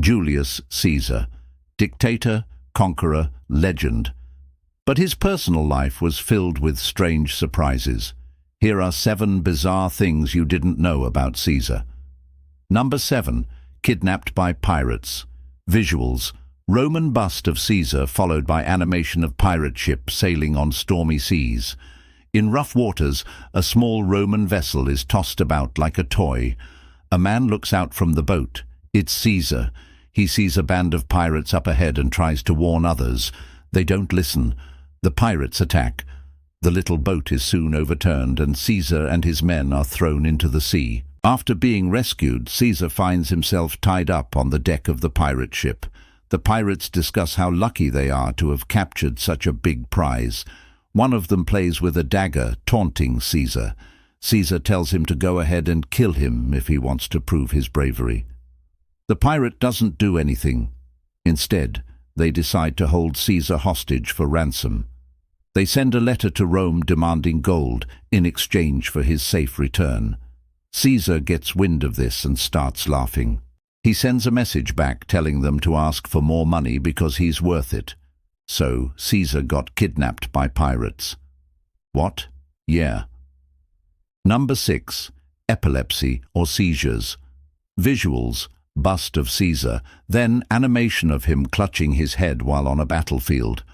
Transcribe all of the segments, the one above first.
Julius Caesar, dictator, conqueror, legend. But his personal life was filled with strange surprises. Here are 7 bizarre things you didn't know about Caesar. Number 7. Kidnapped by pirates. Visuals: Roman bust of Caesar followed by animation of pirate ship sailing on stormy seas. In rough waters, a small Roman vessel is tossed about like a toy. A man looks out from the boat. It's Caesar. He sees a band of pirates up ahead and tries to warn others. They don't listen. The pirates attack. The little boat is soon overturned and Caesar and his men are thrown into the sea. After being rescued, Caesar finds himself tied up on the deck of the pirate ship. The pirates discuss how lucky they are to have captured such a big prize. One of them plays with a dagger, taunting Caesar. Caesar tells him to go ahead and kill him if he wants to prove his bravery. The pirate doesn't do anything. Instead, they decide to hold Caesar hostage for ransom. They send a letter to Rome demanding gold in exchange for his safe return. Caesar gets wind of this and starts laughing. He sends a message back telling them to ask for more money because he's worth it. So Caesar got kidnapped by pirates. What? Yeah. Number 6. Epilepsy or seizures. Visuals: bust of Caesar, then animation of him clutching his head while on a battlefield.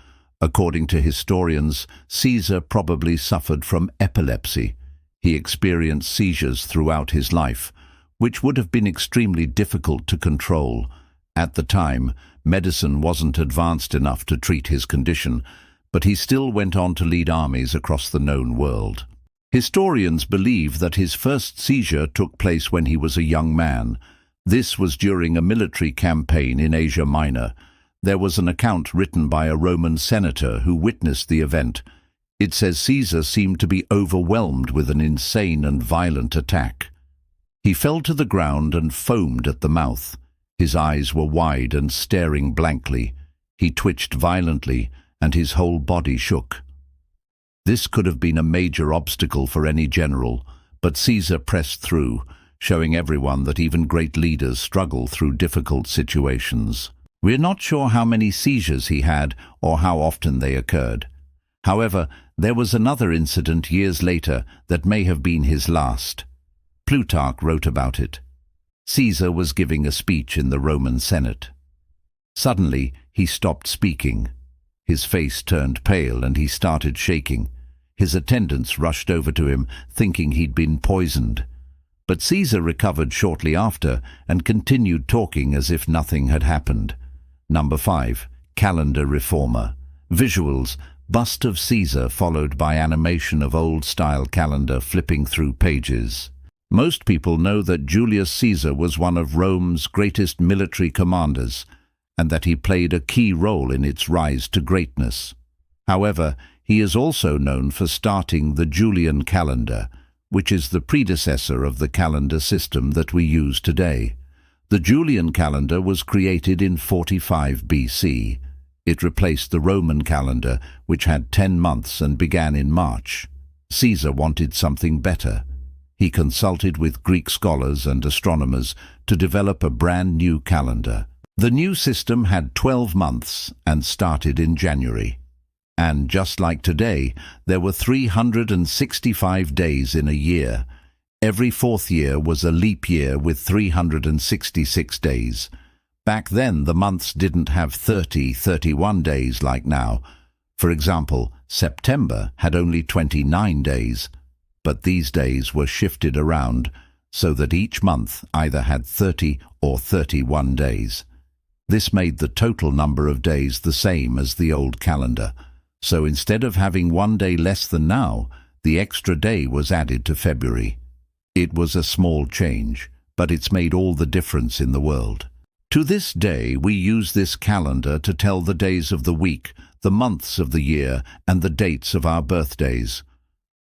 According to historians, Caesar probably suffered from epilepsy. He experienced seizures throughout his life, which would have been extremely difficult to control. At the time, medicine wasn't advanced enough to treat his condition, but he still went on to lead armies across the known world. Historians believe that his first seizure took place when he was a young man. This was during a military campaign in Asia Minor. There was an account written by a Roman senator who witnessed the event. It says Caesar seemed to be overwhelmed with an insane and violent attack. He fell to the ground and foamed at the mouth. His eyes were wide and staring blankly. He twitched violently, and his whole body shook. This could have been a major obstacle for any general, but Caesar pressed through, showing everyone that even great leaders struggle through difficult situations. We're not sure how many seizures he had or how often they occurred. However, there was another incident years later that may have been his last. Plutarch wrote about it. Caesar was giving a speech in the Roman Senate. Suddenly, he stopped speaking. His face turned pale and he started shaking. His attendants rushed over to him, thinking he'd been poisoned. But Caesar recovered shortly after and continued talking as if nothing had happened. Number 5. Calendar reformer. Visuals: bust of Caesar followed by animation of old-style calendar flipping through pages. Most people know that Julius Caesar was one of Rome's greatest military commanders, and that he played a key role in its rise to greatness. However, he is also known for starting the Julian calendar, which is the predecessor of the calendar system that we use today. The Julian calendar was created in 45 BC. It replaced the Roman calendar, which had 10 months and began in March. Caesar wanted something better. He consulted with Greek scholars and astronomers to develop a brand new calendar. The new system had 12 months and started in January. And just like today, there were 365 days in a year. Every 4th year was a leap year with 366 days. Back then, the months didn't have 31 days like now. For example, September had only 29 days. But these days were shifted around so that each month either had 30 or 31 days. This made the total number of days the same as the old calendar. So instead of having 1 day less than now, the extra day was added to February. It was a small change, but it's made all the difference in the world. To this day, we use this calendar to tell the days of the week, the months of the year, and the dates of our birthdays.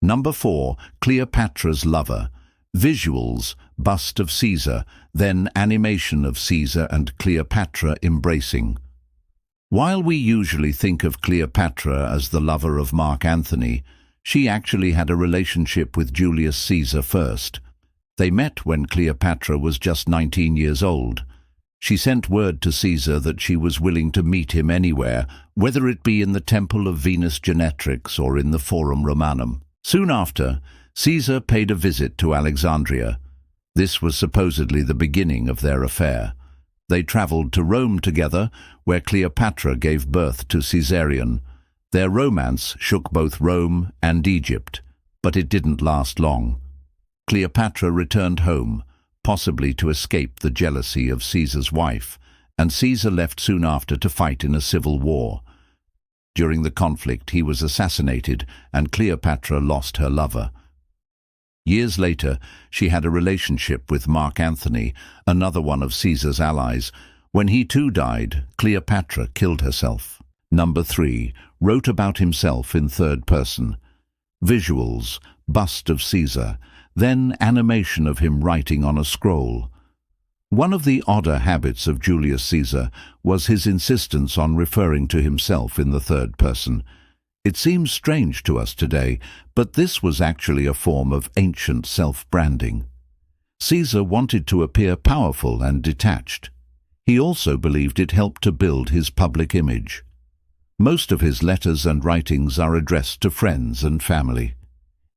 Number 4. Cleopatra's lover. Visuals: bust of Caesar, then animation of Caesar and Cleopatra embracing. While we usually think of Cleopatra as the lover of Mark Antony, she actually had a relationship with Julius Caesar first. They met when Cleopatra was just 19 years old. She sent word to Caesar that she was willing to meet him anywhere, whether it be in the Temple of Venus Genetrix or in the Forum Romanum. Soon after, Caesar paid a visit to Alexandria. This was supposedly the beginning of their affair. They travelled to Rome together, where Cleopatra gave birth to Caesarion. Their romance shook both Rome and Egypt, but it didn't last long. Cleopatra returned home, possibly to escape the jealousy of Caesar's wife, and Caesar left soon after to fight in a civil war. During the conflict, he was assassinated, and Cleopatra lost her lover. Years later, she had a relationship with Mark Antony, another one of Caesar's allies. When he too died, Cleopatra killed herself. Number 3. Wrote about himself in third person. Visuals, bust of Caesar, then animation of him writing on a scroll. One of the odder habits of Julius Caesar was his insistence on referring to himself in the third person. It seems strange to us today, but this was actually a form of ancient self-branding. Caesar wanted to appear powerful and detached. He also believed it helped to build his public image. Most of his letters and writings are addressed to friends and family.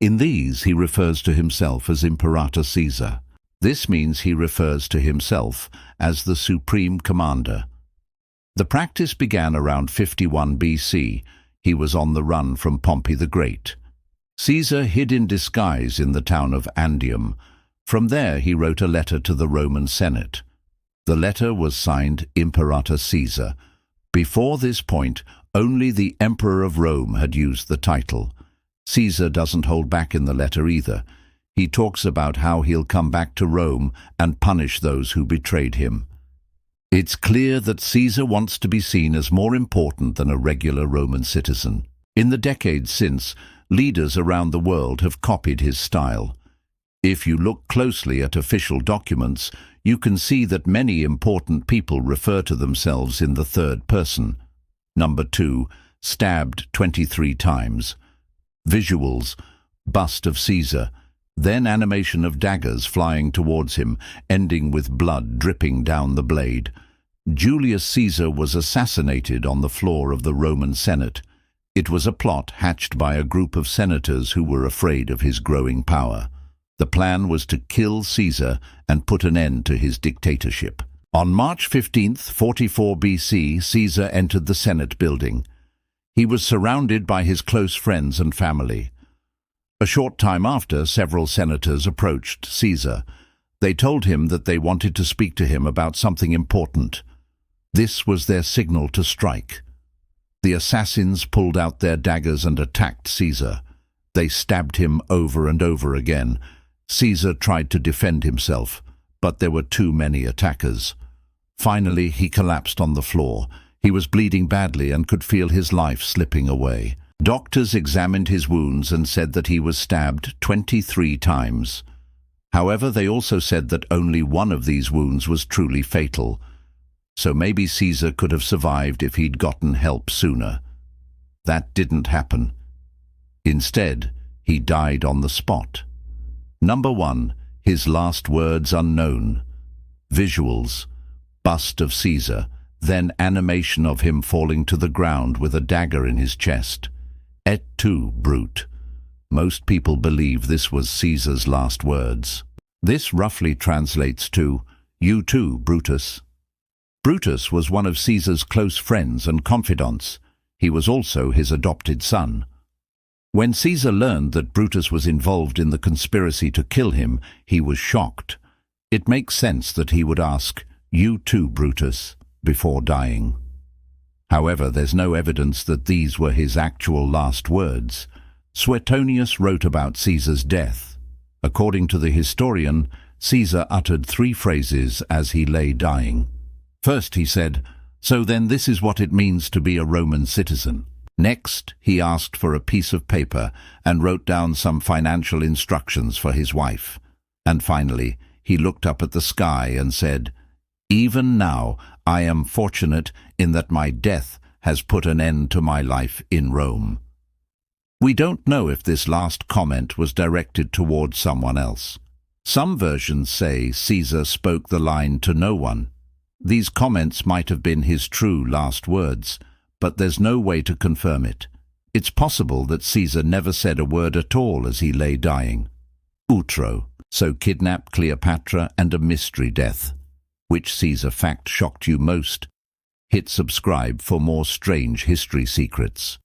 In these, he refers to himself as Imperator Caesar. This means he refers to himself as the supreme commander. The practice began around 51 BC. He was on the run from Pompey the Great. Caesar hid in disguise in the town of Andium. From there he wrote a letter to the Roman Senate. The letter was signed Imperator Caesar. Before this point, only the Emperor of Rome had used the title. Caesar doesn't hold back in the letter either. He talks about how he'll come back to Rome and punish those who betrayed him. It's clear that Caesar wants to be seen as more important than a regular Roman citizen. In the decades since, leaders around the world have copied his style. If you look closely at official documents, you can see that many important people refer to themselves in the third person. Number 2. Stabbed 23 times. Visuals, bust of Caesar, then animation of daggers flying towards him, ending with blood dripping down the blade. Julius Caesar was assassinated on the floor of the Roman Senate. It was a plot hatched by a group of senators who were afraid of his growing power. The plan was to kill Caesar and put an end to his dictatorship. On March 15, 44 BC, Caesar entered the Senate building. He was surrounded by his close friends and family. A short time after, several senators approached Caesar. They told him that they wanted to speak to him about something important. This was their signal to strike. The assassins pulled out their daggers and attacked Caesar. They stabbed him over and over again. Caesar tried to defend himself, but there were too many attackers. Finally, he collapsed on the floor. He was bleeding badly and could feel his life slipping away. Doctors examined his wounds and said that he was stabbed 23 times. However, they also said that only one of these wounds was truly fatal. So maybe Caesar could have survived if he'd gotten help sooner. That didn't happen. Instead, he died on the spot. Number 1. His last words unknown. Visuals, bust of Caesar, then animation of him falling to the ground with a dagger in his chest. Et tu, Brute. Most people believe this was Caesar's last words. This roughly translates to, "You too, Brutus." Brutus was one of Caesar's close friends and confidants. He was also his adopted son. When Caesar learned that Brutus was involved in the conspiracy to kill him, he was shocked. It makes sense that he would ask, "You too, Brutus," before dying. However, there's no evidence that these were his actual last words. Suetonius wrote about Caesar's death. According to the historian, Caesar uttered 3 phrases as he lay dying. First he said, "So then this is what it means to be a Roman citizen." Next, he asked for a piece of paper and wrote down some financial instructions for his wife. And finally, he looked up at the sky and said, "Even now I am fortunate in that my death has put an end to my life in Rome." We don't know if this last comment was directed towards someone else. Some versions say Caesar spoke the line to no one. These comments might have been his true last words, but there's no way to confirm it. It's possible that Caesar never said a word at all as he lay dying. Outro. So kidnap Cleopatra and a mystery death. Which Caesar fact shocked you most? Hit subscribe for more strange history secrets.